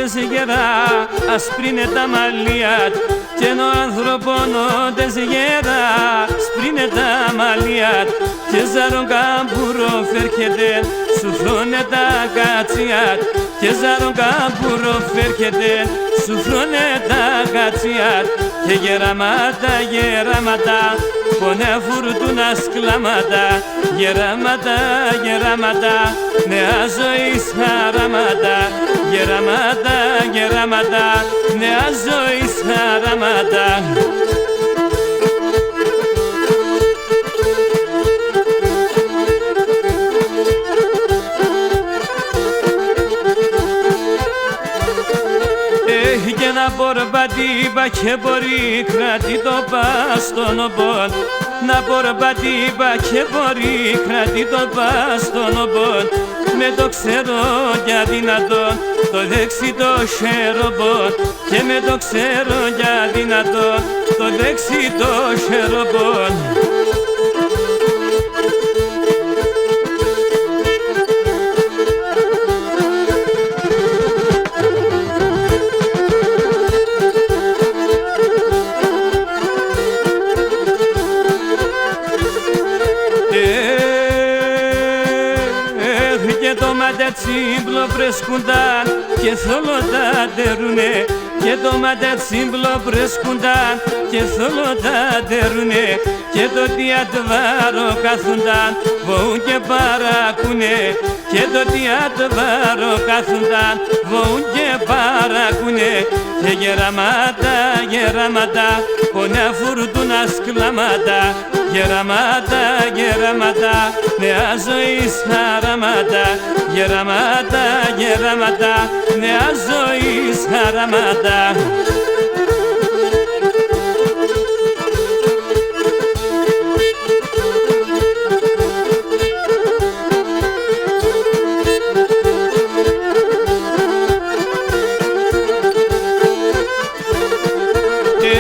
όντες γερά, ασπρίνε τα μαλλιά και ο άνθρωπον όντες γερά, σπρίνε τα μαλλιά και ζάρον καμπούρο φέρχεται, σου φρώνε τα κατσιά και ζάρον καμπούρο φέρχεται, σου φρώνε τα κατσιά και γεράματα, γεράματα, πονέ φουρτούνα σκλάματα, γεράματα, γεράματα, νέα ζωής χαράματα, γεράματα, γεράματα, νέα ζωής χαράματα. Έχει και ένα μπορμπατήπα και μπορεί κρατεί το πάστον ομπον, να μπορμπατήπα και μπορεί κρατεί το πάστον ομπον, με το ξέρω για δυνατό το δεξί το χερομπον, και με το ξέρω για δυνατό το δεξί το χερομπον. Το ματετσίμπλο πρεσκούνταν και θόλο τα τερούνε, και το ματετσίμπλο πρεσκούνταν και θόλο τα τερούνε, και το τιατβάρο κάθουνταν βοούν και παρακούνε, και το τιατβάρο κάθουνταν βοούν και παρακούνε, και γεράματα, γεράματα, πονέα φουρτούνα σκλάματα, γεράματα, γεράματα, νέα ζωής χαράματα, γεράματα, γεράματα, νέα ζωής χαράματα.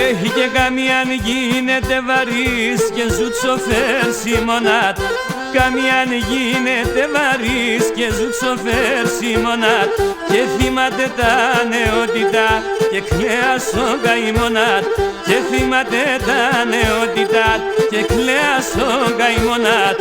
Έχει και καμιάν γίνεται βαρύς και ζουτσοφέρ σιμονάτ, καμιάν γίνεται βαρύς και ζουτσοφέρ σιμονάτ, και θυμάται τα νεότητα και κλαίας ο καημονάτ, και θυμάται τα νεότητα και κλαίας ο καημονάτ.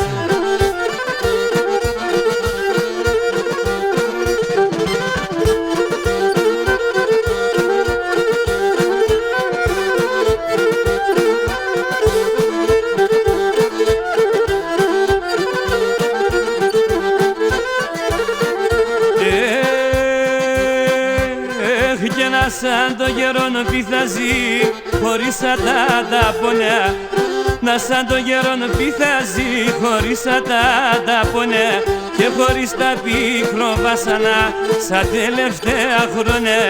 Και να σαν το γερόν πειθαζεί χωρίς τα πονέα, να σαν το γερόν πειθαζεί χωρίς τα πονέα, και χωρίς τα πικροβάσανα σαν τελευταία χρόνια,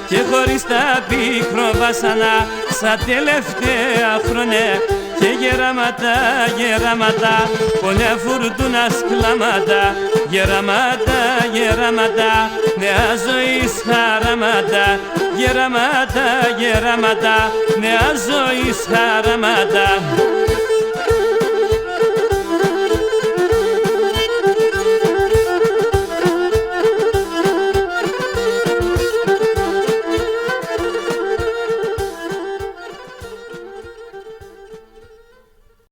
και χωρίς τα πικροβάσανα σαν τελευταία χρόνια, και γεράματα, γεράματα, πονέα φουρτούνα σκλάματα, γεράματα, γεράματα, νέα ζωής χαράματα, γεράματα, γεράματα, νέα ζωής χαράματα.